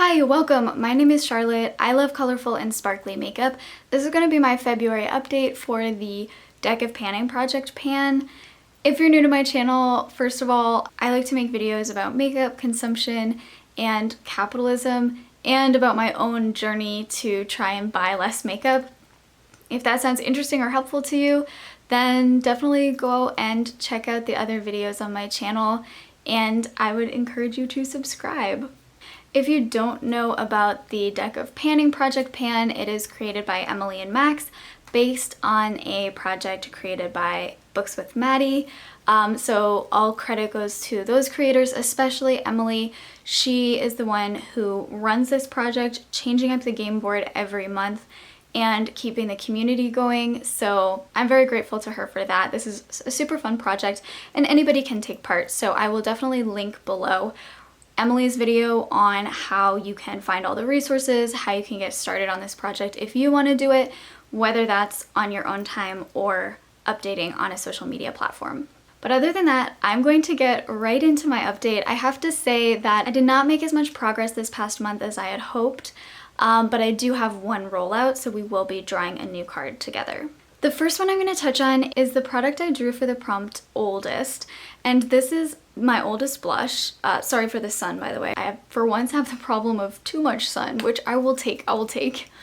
Hi, welcome. My name is Charlotte. I love colorful and sparkly makeup. This is going to be my February update for the Deck of Panning Project pan. If you're new to my channel, first of all, I like to make videos about makeup consumption and capitalism and about my own journey to try and buy less makeup. If that sounds interesting or helpful to you, then definitely go and check out the other videos on my channel, and I would encourage you to subscribe. If you don't know about the Deck of Panning Project pan, it is created by Emily and Max based on a project created by Books with Maddie. So all credit goes to those creators, especially Emily. She is the one who runs this project, changing up the game board every month and keeping the community going. So I'm very grateful to her for that. This is a super fun project and anybody can take part. So I will definitely link below Emily's video on how you can find all the resources, how you can get started on this project if you want to do it, whether that's on your own time or updating on a social media platform. But other than that, I'm going to get right into my update. I have to say that I did not make as much progress this past month as I had hoped, but I do have one rollout, so we will be drawing a new card together. The first one I'm going to touch on is the product I drew for the prompt Oldest, and this is my oldest blush. Sorry for the sun, by the way. I for once have the problem of too much sun, which I will take.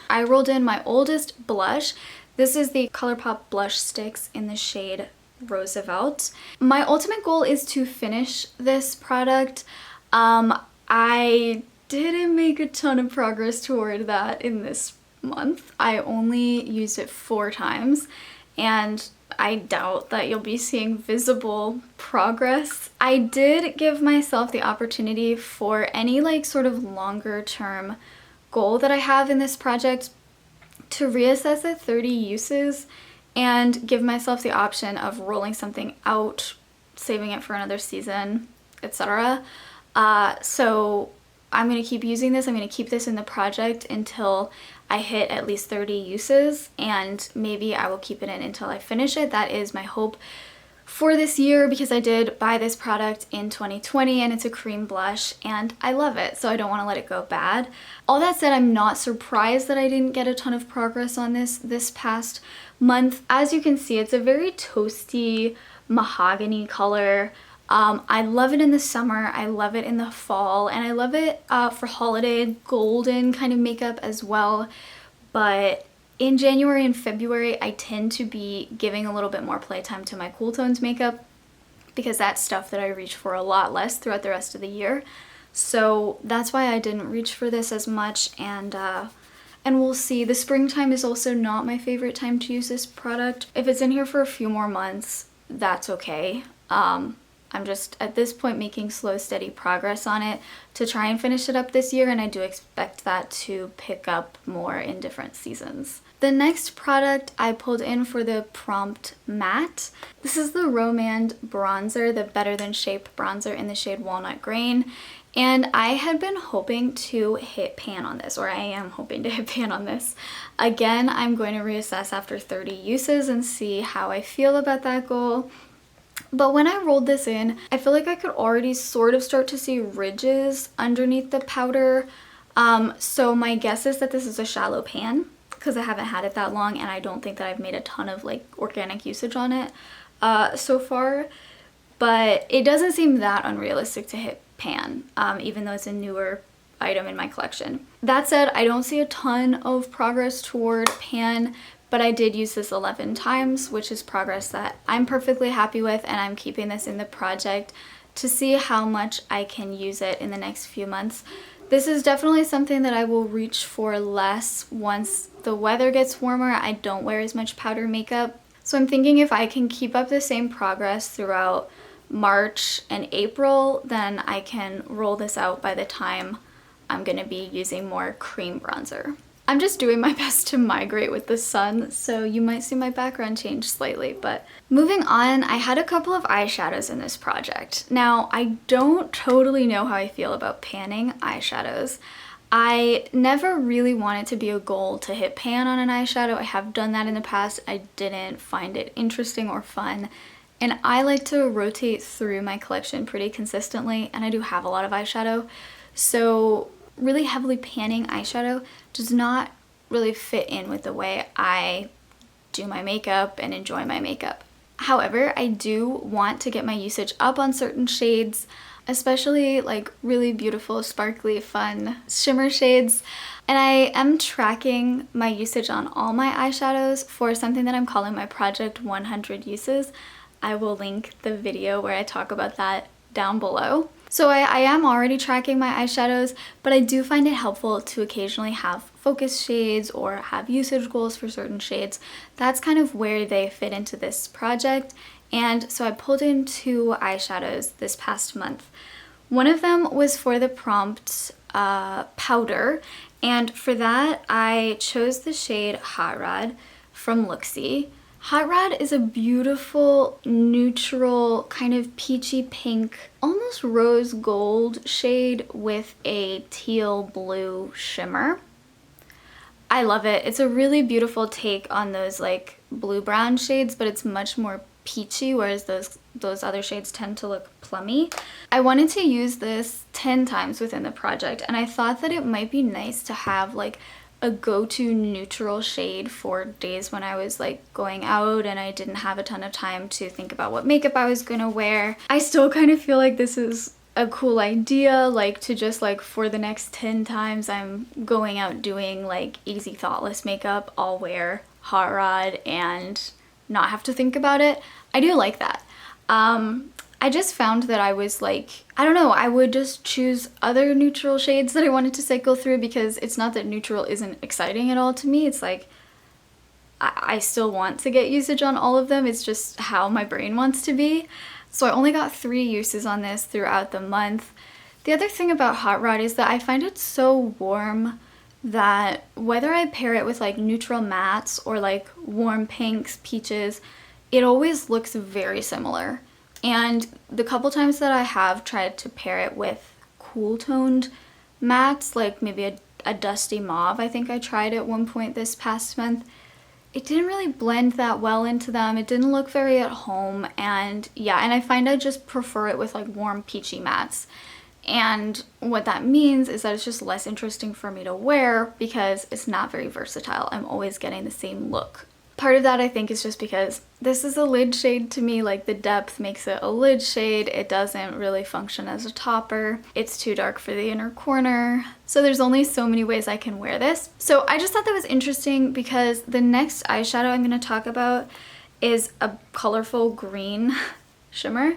I rolled in my oldest blush. This is the ColourPop blush sticks in the shade Roosevelt. My ultimate goal is to finish this product. I didn't make a ton of progress toward that in this month. I only used it 4 times and I doubt that you'll be seeing visible progress. I did give myself the opportunity for any sort of longer term goal that I have in this project to reassess at 30 uses and give myself the option of rolling something out, saving it for another season, etc. So I'm going to keep using this. I'm going to keep this in the project until I hit at least 30 uses, and maybe I will keep it in until I finish it. That is my hope for this year because I did buy this product in 2020 and it's a cream blush and I love it, so I don't want to let it go bad. All that said, I'm not surprised that I didn't get a ton of progress on this past month. As you can see, it's a very toasty mahogany color. I love it in the summer, I love it in the fall, and I love it for holiday golden kind of makeup as well. But in January and February, I tend to be giving a little bit more playtime to my cool tones makeup because that's stuff that I reach for a lot less throughout the rest of the year. So that's why I didn't reach for this as much, and we'll see. The springtime is also not my favorite time to use this product. If it's in here for a few more months, that's okay. I'm just at this point making slow, steady progress on it to try and finish it up this year, and I do expect that to pick up more in different seasons. The next product I pulled in for the prompt matte. This is the Rom&nd bronzer, the Better Than Shape bronzer in the shade Walnut Grain. And I had been hoping to hit pan on this, or I am hoping to hit pan on this. Again, I'm going to reassess after 30 uses and see how I feel about that goal. But when I rolled this in, I feel like I could already sort of start to see ridges underneath the powder. So my guess is that this is a shallow pan because I haven't had it that long and I don't think that I've made a ton of organic usage on it so far. But it doesn't seem that unrealistic to hit pan, even though it's a newer item in my collection. That said, I don't see a ton of progress toward pan, but I did use this 11 times, which is progress that I'm perfectly happy with, and I'm keeping this in the project to see how much I can use it in the next few months. This is definitely something that I will reach for less once the weather gets warmer. I don't wear as much powder makeup, so I'm thinking if I can keep up the same progress throughout March and April, then I can roll this out by the time I'm going to be using more cream bronzer. I'm just doing my best to migrate with the sun, so you might see my background change slightly. But moving on, I had a couple of eyeshadows in this project. Now, I don't totally know how I feel about panning eyeshadows. I never really wanted to be a goal to hit pan on an eyeshadow. I have done that in the past. I didn't find it interesting or fun. And I like to rotate through my collection pretty consistently, and I do have a lot of eyeshadow. So really heavily panning eyeshadow does not really fit in with the way I do my makeup and enjoy my makeup. However, I do want to get my usage up on certain shades, especially like really beautiful, sparkly, fun shimmer shades. And I am tracking my usage on all my eyeshadows for something that I'm calling my Project 100 Uses. I will link the video where I talk about that down below. So I am already tracking my eyeshadows, but I do find it helpful to occasionally have focus shades or have usage goals for certain shades. That's kind of where they fit into this project. And so I pulled in 2 eyeshadows this past month. One of them was for the prompt powder, and for that I chose the shade Hot Rod from Looxi. Hot Rod is a beautiful, neutral, kind of peachy pink, almost rose gold shade with a teal blue shimmer. I love it. It's a really beautiful take on those like blue-brown shades, but it's much more peachy, whereas those other shades tend to look plummy. I wanted to use this 10 times within the project, and I thought that it might be nice to have like a go-to neutral shade for days when I was like going out and I didn't have a ton of time to think about what makeup I was gonna wear. I still kind of feel like this is a cool idea, like to just like for the next 10 times I'm going out doing like easy thoughtless makeup, I'll wear Hot Rod and not have to think about it. I do like that. I just found that I was like, I don't know, I would just choose other neutral shades that I wanted to cycle through, because it's not that neutral isn't exciting at all to me. It's like, I still want to get usage on all of them. It's just how my brain wants to be. So I only got 3 uses on this throughout the month. The other thing about Hot Rod is that I find it so warm that whether I pair it with like neutral mattes or like warm pinks, peaches, it always looks very similar. And the couple times that I have tried to pair it with cool toned mattes, like maybe a dusty mauve, I think I tried at one point this past month, it didn't really blend that well into them. It didn't look very at home, and yeah, and I find I just prefer it with like warm peachy mattes. And what that means is that it's just less interesting for me to wear because it's not very versatile. I'm always getting the same look. Part of that I think is just because this is a lid shade to me, like the depth makes it a lid shade. It doesn't really function as a topper. It's too dark for the inner corner. So there's only so many ways I can wear this. So I just thought that was interesting because the next eyeshadow I'm going to talk about is a colorful green shimmer.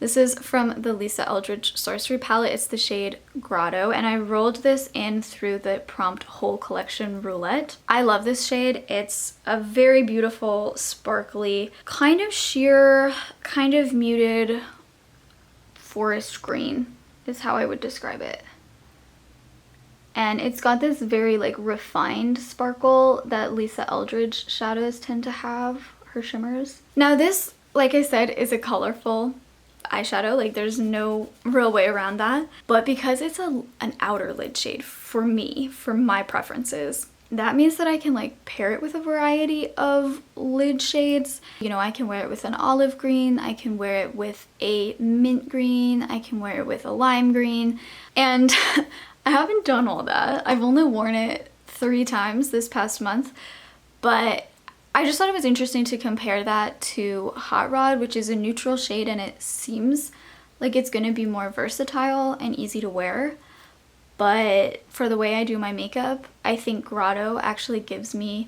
This is from the Eldridge Sorcery palette. It's the shade Grotto, and I rolled this in through the Prompt Whole Collection Roulette. I love this shade. It's a very beautiful, sparkly, kind of sheer, kind of muted forest green is how I would describe it. And it's got this very like refined sparkle that Eldridge shadows tend to have, her shimmers. Now this, like I said, is a colorful eyeshadow, like there's no real way around that, but because it's an outer lid shade for me, for my preferences, that means that I can like pair it with a variety of lid shades. You know, I can wear it with an olive green, I can wear it with a mint green, I can wear it with a lime green, and I haven't done all that. I've only worn it 3 times this past month, but I just thought it was interesting to compare that to Hot Rod, which is a neutral shade, and it seems like it's going to be more versatile and easy to wear. But for the way I do my makeup, I think Grotto actually gives me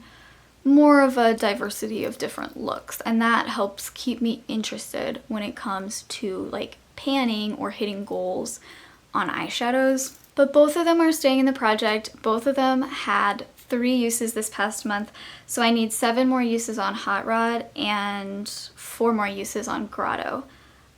more of a diversity of different looks, and that helps keep me interested when it comes to like panning or hitting goals on eyeshadows. But both of them are staying in the project. Both of them had 3 uses this past month, so I need 7 more uses on Hot Rod and 4 more uses on Grotto.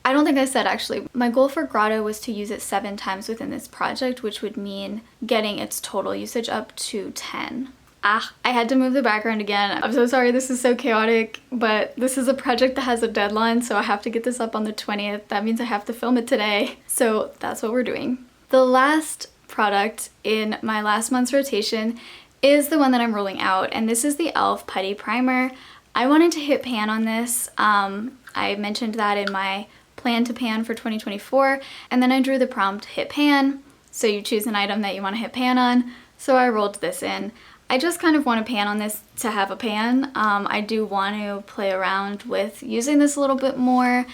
I don't think I said actually, my goal for Grotto was to use it 7 times within this project, which would mean getting its total usage up to 10. I had to move the background again. I'm so sorry this is so chaotic, but this is a project that has a deadline, so I have to get this up on the 20th. That means I have to film it today, so that's what we're doing. The last product in my last month's rotation is the one that I'm rolling out, and this is the e.l.f. Putty Primer. I wanted to hit pan on this. I mentioned that in my plan to pan for 2024, and then I drew the prompt hit pan. So you choose an item that you want to hit pan on. So I rolled this in. I just kind of want to pan on this to have a pan. I do want to play around with using this a little bit more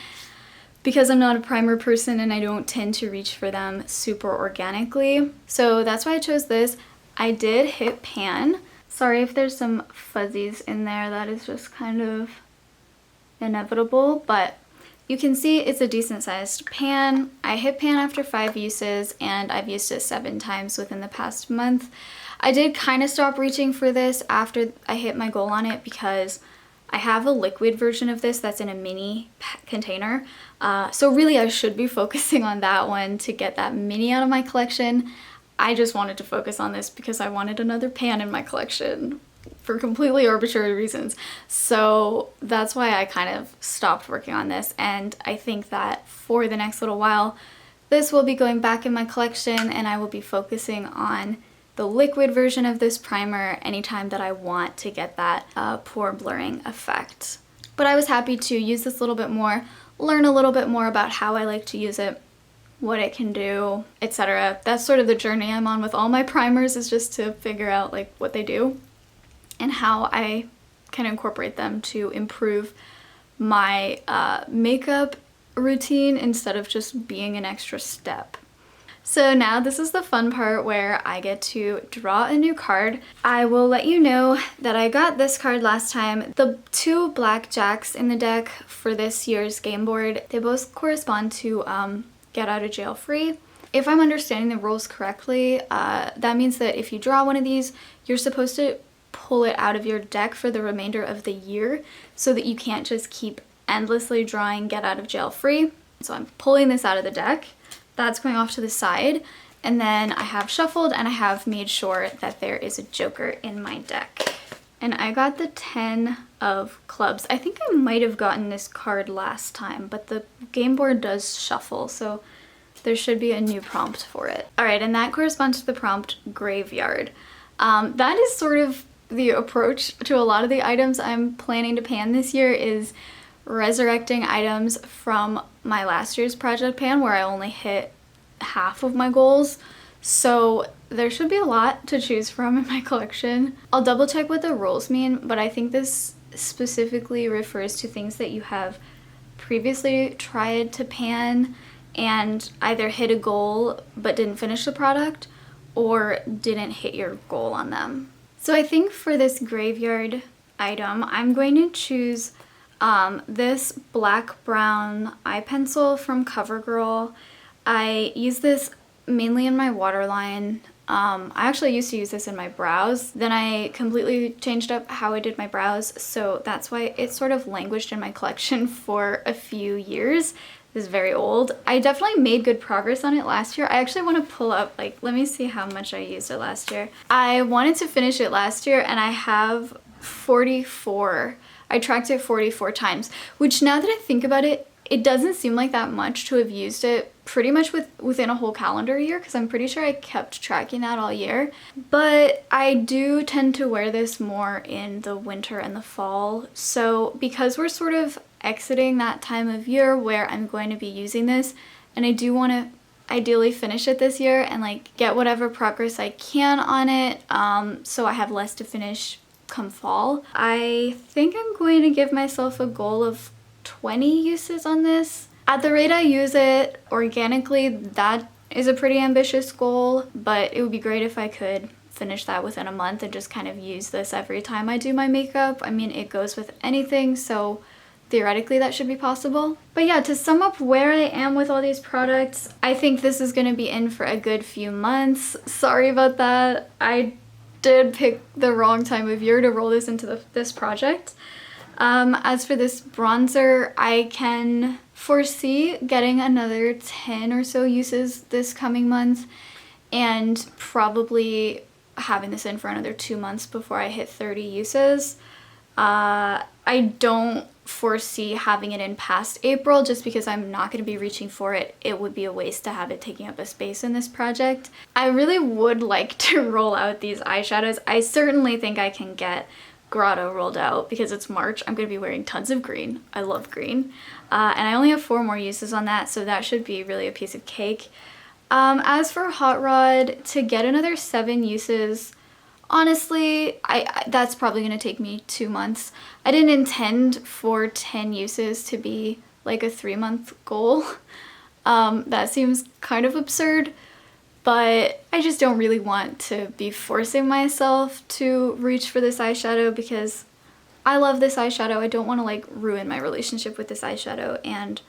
because I'm not a primer person and I don't tend to reach for them super organically. So that's why I chose this. I did hit pan. Sorry if there's some fuzzies in there, that is just kind of inevitable, but you can see it's a decent sized pan. I hit pan after 5 uses and I've used it 7 times within the past month. I did kind of stop reaching for this after I hit my goal on it because I have a liquid version of this that's in a mini container. So really I should be focusing on that one to get that mini out of my collection. I just wanted to focus on this because I wanted another pan in my collection for completely arbitrary reasons. So that's why I kind of stopped working on this, and I think that for the next little while this will be going back in my collection and I will be focusing on the liquid version of this primer anytime that I want to get that pore blurring effect. But I was happy to use this a little bit more, learn a little bit more about how I like to use it, what it can do, etc. That's sort of the journey I'm on with all my primers, is just to figure out like what they do and how I can incorporate them to improve my makeup routine instead of just being an extra step. So now this is the fun part where I get to draw a new card. I will let you know that I got this card last time. The 2 black jacks in the deck for this year's game board, they both correspond to get out of jail free. If I'm understanding the rules correctly, that means that if you draw one of these, you're supposed to pull it out of your deck for the remainder of the year so that you can't just keep endlessly drawing get out of jail free. So I'm pulling this out of the deck. That's going off to the side, and then I have shuffled and I have made sure that there is a joker in my deck. And I got the 10 of clubs. I think I might have gotten this card last time, but the game board does shuffle, so there should be a new prompt for it. All right, and that corresponds to the prompt graveyard. That is sort of the approach to a lot of the items I'm planning to pan this year, is resurrecting items from my last year's project pan where I only hit half of my goals. So there should be a lot to choose from in my collection. I'll double check what the rules mean, but I think this specifically refers to things that you have previously tried to pan and either hit a goal but didn't finish the product or didn't hit your goal on them. So I think for this graveyard item, I'm going to choose this black brown eye pencil from Covergirl. I use this mainly in my waterline. I actually used to use this in my brows. Then I completely changed up how I did my brows, so that's why it sort of languished in my collection for a few years. This is very old. I definitely made good progress on it last year. I actually want to pull up, like, let me see how much I used it last year. I wanted to finish it last year and I have 44. I tracked it 44 times, which now that I think about it, it doesn't seem like that much to have used it pretty much within a whole calendar year, because I'm pretty sure I kept tracking that all year. But I do tend to wear this more in the winter and the fall. So because we're sort of exiting that time of year where I'm going to be using this, and I do want to ideally finish it this year and like get whatever progress I can on it, so I have less to finish come fall. I think I'm going to give myself a goal of 20 uses on this. At the rate I use it organically, that is a pretty ambitious goal, but it would be great if I could finish that within a month and just kind of use this every time I do my makeup. I mean, it goes with anything, so theoretically that should be possible. But yeah, to sum up where I am with all these products, I think this is going to be in for a good few months. Sorry about that. I did pick the wrong time of year to roll this into this project. As for this bronzer, I can foresee getting another 10 or so uses this coming month and probably having this in for another 2 months before I hit 30 uses. I don't foresee having it in past April just because I'm not going to be reaching for it. It would be a waste to have it taking up a space in this project. I really would like to roll out these eyeshadows. I certainly think I can get Grotto rolled out because it's March. I'm going to be wearing tons of green. I love green. And I only have 4 more uses on that, so that should be really a piece of cake. As for Hot Rod, to get another 7 uses, honestly, that's probably going to take me 2 months. I didn't intend for 10 uses to be like a 3-month goal. That seems kind of absurd, but I just don't really want to be forcing myself to reach for this eyeshadow because I love this eyeshadow. I don't want to like ruin my relationship with this eyeshadow, and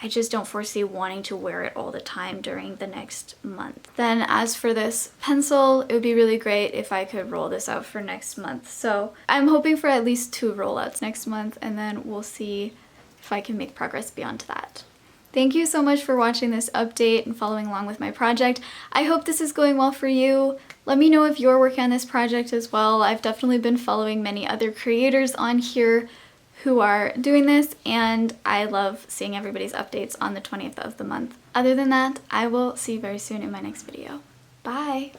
I just don't foresee wanting to wear it all the time during the next month. Then as for this pencil, it would be really great if I could roll this out for next month. So I'm hoping for at least 2 rollouts next month, and then we'll see if I can make progress beyond that. Thank you so much for watching this update and following along with my project. I hope this is going well for you. Let me know if you're working on this project as well. I've definitely been following many other creators on here who are doing this, and I love seeing everybody's updates on the 20th of the month. Other than that, I will see you very soon in my next video. Bye!